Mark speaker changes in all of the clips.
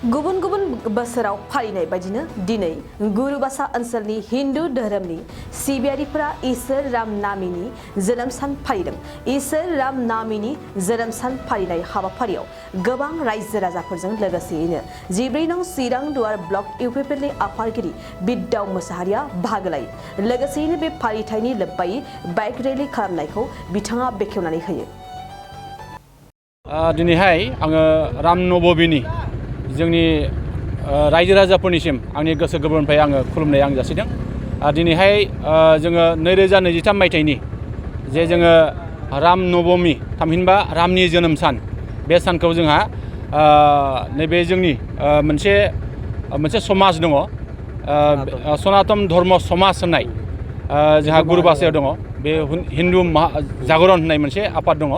Speaker 1: गुबुन गुबुन बोसोराव फालिनाय बायदिनो दिनै गुरुबासा ओनसोलनि हिन्दु धोरोमनि सिबियारिफोरा इसोर राम नामिनि जोनोम सान फालिदों। इसोर राम नामिनि जोनोम सान फालिनाय हाबाफारियाव गोबां रायजो राजाफोरजों लोगोसेयैनो 14 नं चिरां दुवार ब्लक इउपिपिएलनि आफादगिरि बिद्दाव मोसाहारिया बाहागो लायो। लोगोसेयैनो बे फालिथायनि लोब्बायै बाइक रेलि खालामनायखौ बिथाङा बेखेवनानै होयो।
Speaker 2: दिनैहाय आङो राम नबमीनि जोंनि रायजो राजाफोरनिसिम आंनि गोसो गोरबोनिफ्राय आङो खुलुमनाय आं जासिदों। दिनैहाय जोङो 2023 मायथाइनि जे जोङो राम नबमी थामहिनबा रामनि जोनोम सान बे सानखौ जोंहा नैबे जोंनि मोनसे समाज दङ, सनातन धर्म समाज होननाय जोंहा गुरुबासायाव दङ। बे हिन्दु जागरण होननाय मोनसे आफाद दङ।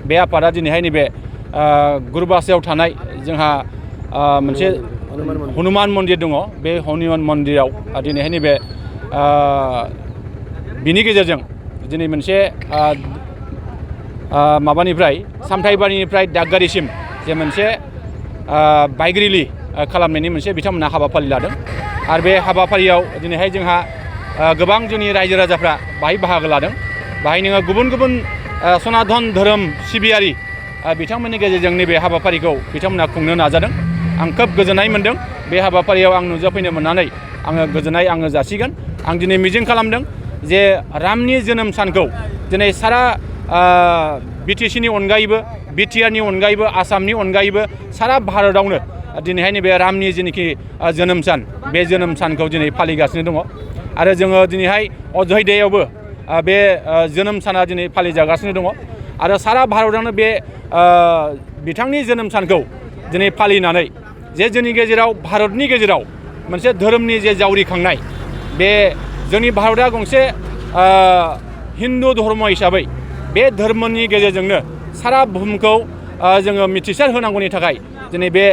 Speaker 2: बे आफादा दिनैहाय नैबे गुरुबासायाव थानाय जोंहा मोनसे हनुमान मन्दिर दङ। बे हनुमान मन्दिराव दिनैहाय नैबे बिनि गेजेरजों दिनै मोनसे माबानिफ्राय सामथाइबारिनिफ्राय दागगारिसिम जे मोनसे बाइक रेलि खालामनायनि मोनसे बिथांमोनहा हाबाफारि लादों। आरो बे हाबाफारियाव दिनैहाय जोंहा गोबां जोंनि रायजो राजाफ्रा बाहाय बाहागो लादों। बाहाय नोङो गुबुन गुबुन सनातन धोरोम सिबियारि बिथांमोननि गेजेरजों नैबे हाबाफारिखौ बिथांमोना खुंनो नाजादों। आं खोब गोजोननाय मोनदों। बे हाबाफारियाव आं नुजाफैनो मोननानै आङो गोजोननाय जासिगोन। आं दिनै मिजिं खालामदों जे रामनि जोनोम सानखौ दिनै सारा बिटिसिनि अनगायैबो बिटिआरनि अनगायैबो आसामनि अनगायैबो सारा भारतआवनो दिनैहाय नैबे रामनि जेनोखि जोनोम सान बे जोनोम सानखौ दिनै फालिगासिनो दङ। आरो जोङो दिनैहाय अय'ध्यायावबो बे जोनोम साना दिनै फालिजागासिनो दङ। आरो सारा भारतआवनो बे बिथांनि जोनोम सानखौ दिनै फालिनानै जे जोंनि गेजेराव भारतनि गेजेराव मोनसे धोरोमनि जे जावरिखांनाय, बे जोंनि भारतआ गंसे हिन्दु धर्म हिसाबै बे धर्मनि गेजेरजोंनो सारा बुहुमखौ जोङो मिथिसार होनांगौनि थाखाय दिनै बे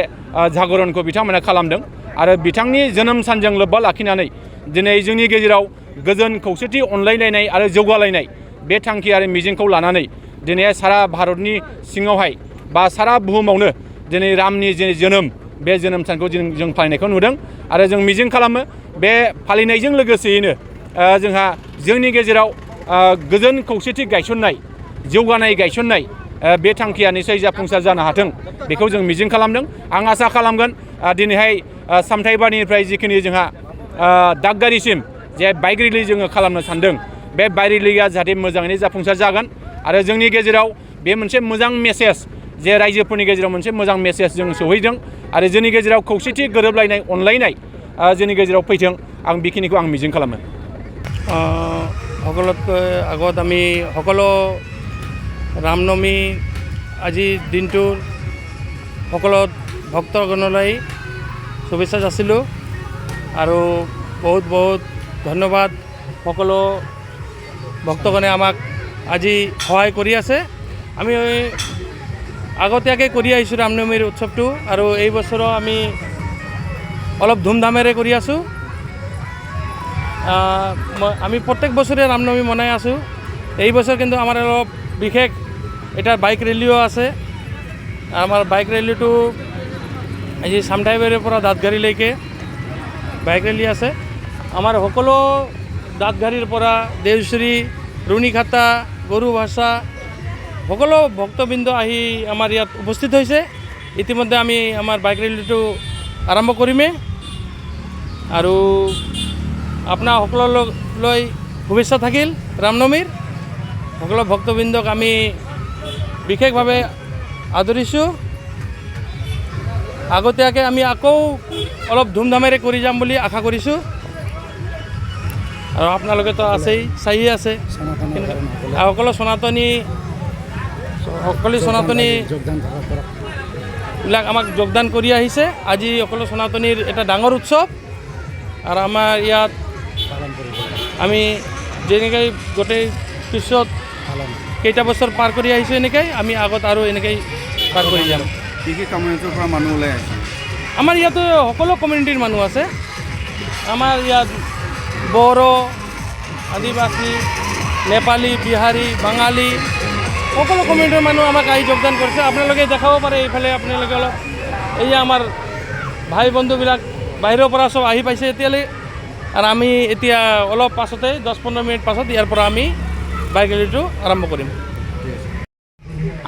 Speaker 2: जागरणखौ बिथांमोना खालामदों। आरो बिथांनि जोनोम सानजों लोब्बा लाखिनानै दिनै जोंनि गेजेराव गोजोन खौसेथि अनलायलायनाय आरो जौगालायनाय बे थांखि आरो मिजिंखौ लानानै दिनै सारा भारतनि सिङावहाय बा सारा बुहुमावनो दिनै रामनि जे जोनोम बे जोनोम सानखौ जों फालिनायखौ नुदों। आरो जों मिजिं खालामो बे फालिनायजों लोगोसेयैनो जोंहा जोंनि गेजेराव गोजोन खौसेथि गायसननाय, जौगानाय गायसननाय बे थांखिया निसय जाफुंसार जानो हाथों बेखौ जों मिजिं खालामदों। आं आसा खालामगोन दिनैहाय सामथाइबारिनिफ्राय जिखिनि जोंहा दागगारिसिम जे बाइक रेलि जोङो खालामनो सानदों, बे बाइक रेलिया जाहाथे मोजाङैनो जाफुंसार जागोन। आरो जोंनि गेजेराव बे मोनसे मोजां मेसेज, जे रायजोफोरनि गेजेराव मोनसे मोजां मेसेज जों सहैदों। आरो जोंनि गेजेराव खौसेथि गोरोबलायनाय अनलायनाय जोंनि गेजेराव फैथों, आं बेखिनिखौ आं मिजिं खालामो।
Speaker 3: সকলোতকৈ আগত আমি সকলো ৰামনৱমী আজিৰ দিনটোৰ সকলো ভক্তগণলৈ শুভেচ্ছা যাচিলোঁ। আৰু বহুত বহুত ধন্যবাদ সকলো ভক্তগণে আমাক আজি সহায় কৰি আছে। আমি আগতীয়াকৈ কৰি আহিছোঁ ৰামনৱমীৰ উৎসৱটো, আৰু এই বছৰো আমি অলপ ধুমধামেৰে কৰি আছোঁ। আমি প্ৰত্যেক বছৰে ৰামনৱমী মনাই আছোঁ। এই বছৰ কিন্তু আমাৰ অলপ বিশেষ এটা বাইক ৰেলীও আছে। আমাৰ বাইক ৰেলীটো আজি চামটাইবাৰীৰ পৰা দাঁতগাড়ীলৈকে বাইক ৰেলী আছে। আমাৰ সকলো দাঁতগাড়ীৰ পৰা দেওশ্ৰী, ৰুণিখাটা, গৰুভাষা সকলো ভক্তবৃন্দ আহি আমাৰ ইয়াত উপস্থিত হৈছে। ইতিমধ্যে আমি আমাৰ বাইক ৰেলীটো আৰম্ভ কৰিমেই। আৰু আপোনাৰ সকলোলৈ শুভেচ্ছা থাকিল ৰামনৱমীৰ। সকলো ভক্তবৃন্দক আমি বিশেষভাৱে আদৰিছোঁ। আগতীয়াকৈ আমি আকৌ অলপ ধুমধামেৰে কৰি যাম বুলি আশা কৰিছোঁ। আৰু আপোনালোকেতো আছেই, চায়ে আছে, সকলো সনাতনীবিলাক আমাক যোগদান কৰি আহিছে। আজি সকলো সনাতনীৰ এটা ডাঙৰ উৎসৱ। আৰু আমাৰ ইয়াত আমি যেনেকৈ গোটেই পিছত কেইটা বছৰ পাৰ কৰি আহিছোঁ, এনেকৈ আমি আগত আৰু এনেকৈ পাৰ কৰি যাম।
Speaker 4: কি কি কমিউনিটিৰ পৰা মানুহ ওলাই আছে?
Speaker 3: আমাৰ ইয়াতে সকলো কমিউনিটিৰ মানুহ আছে। আমাৰ ইয়াত বড়ো, আদিবাসী, নেপালী, বিহাৰী, বাঙালী সকলো কমিউনিটিৰ মানুহ আমাক আহি যোগদান কৰিছে। আপোনালোকে দেখাব পাৰে এইফালে, আপোনালোকে অলপ এই আমাৰ ভাই বন্ধুবিলাক বাহিৰৰ পৰা চব আহি পাইছে এতিয়ালৈ আৰু আমি এতিয়া অলপ পাছতে 10-15 মিনিট পাছত ইয়াৰ পৰা আমি বাইক ৰেলীটো আৰম্ভ কৰিম।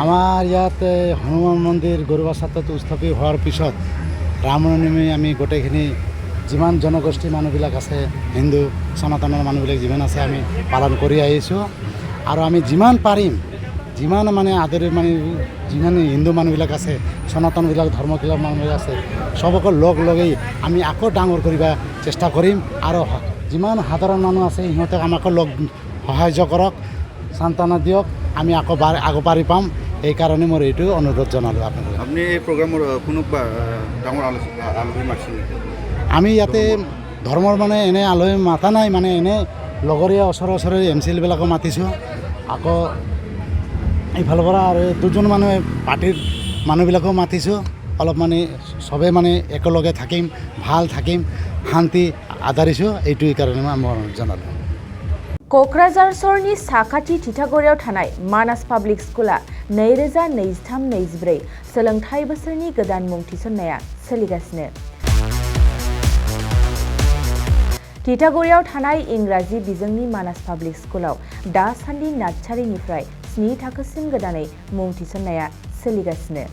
Speaker 5: আমাৰ ইয়াত হনুমান মন্দিৰ গৰুবাচাতত স্থাপিত হোৱাৰ পিছত ৰামনৱমী আমি গোটেইখিনি যিমান জনগোষ্ঠীৰ মানুহবিলাক আছে, হিন্দু সনাতনৰ মানুহবিলাক যিমান আছে আমি পালন কৰি আহিছোঁ আৰু আমি যিমান পাৰিম যিমান মানে আদৰি মানে যিমান হিন্দু মানুহবিলাক আছে, সনাতনবিলাক ধৰ্মবিলাক মানুহবিলাক আছে, চবকে লগ লগেই আমি আকৌ ডাঙৰ কৰিব চেষ্টা কৰিম আৰু যিমান সাধাৰণ মানুহ আছে সিহঁতক আমাকো লগ সাহায্য কৰক, সান্তনা দিয়ক, আমি আকৌ পাৰি পাম। এইকাৰণে মই এইটো অনুৰোধ জনালোঁ আপোনালোকক।
Speaker 4: আপুনি এই প্ৰগ্ৰামৰ কোনোবা ডাঙৰ আলহী মাতিছে নেকি?
Speaker 5: আমি ইয়াতে ধৰ্মৰ মানে এনে আলহী মাতা নাই, মানে এনে লগৰীয়া ওচৰে MCLবিলাকো মাতিছোঁ। আকৌ এইফালৰ পৰা আৰু 2জন মানুহে পাৰ্টিৰ মানুহবিলাকো মাতিছোঁ। অলপ মানে চবে মানে একেলগে থাকিম, ভাল থাকিম, শান্তি আদৰিছোঁ, এইটোৰ কাৰণে মই জনালোঁ।
Speaker 1: क'क्राझार सहरनि साखाथि तितागुरियाव थानाय मानास पाब्लिक स्कुला 2023-24 सोलोंथाइ बोसोरनि गोदान मुं थिसननाया सोलिगासिनो। तितागुरियाव थानाय इंराजि बिजोंनि मानास पाब्लिक स्कुलाव दासान्दि नार्सारिनिफ्राय 7 थाखोसिम गोदानै मुं थिसननाया सोलिगासिनो।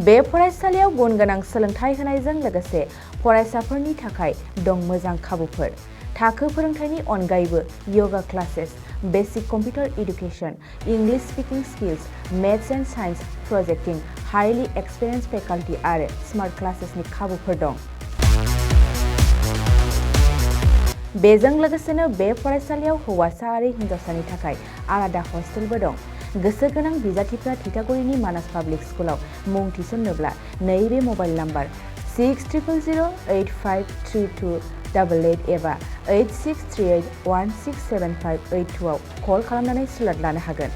Speaker 1: बे फरायसालियाव गुन गोनां सोलोंथाइ होनायजों लोगोसे फरायसाफोरनि थाखाय दं मोजां खाबुफोर। थाखो फोरोंथायनि अनगायैबो yoga classes, basic computer education, English speaking skills, maths and science projecting, highly experience faculty आरो स्मार्ट क्लासेसनि खाबुफोर दं। बेजों लोगोसेनो बे फरायसालियाव हौवासा आरो हिन्जावसानि थाखाय आलादा हस्टेलबो दं। गोसो गोनां बिजाथिफ्रा तितागुरिनि मानास पाब्लिक स्कुलाव मुं थिसन्नोब्ला नैबे मबाइल नाम्बार 6000853288 एबा 8638167582 आव कल खालामनानै सुलाद लानो हागोन।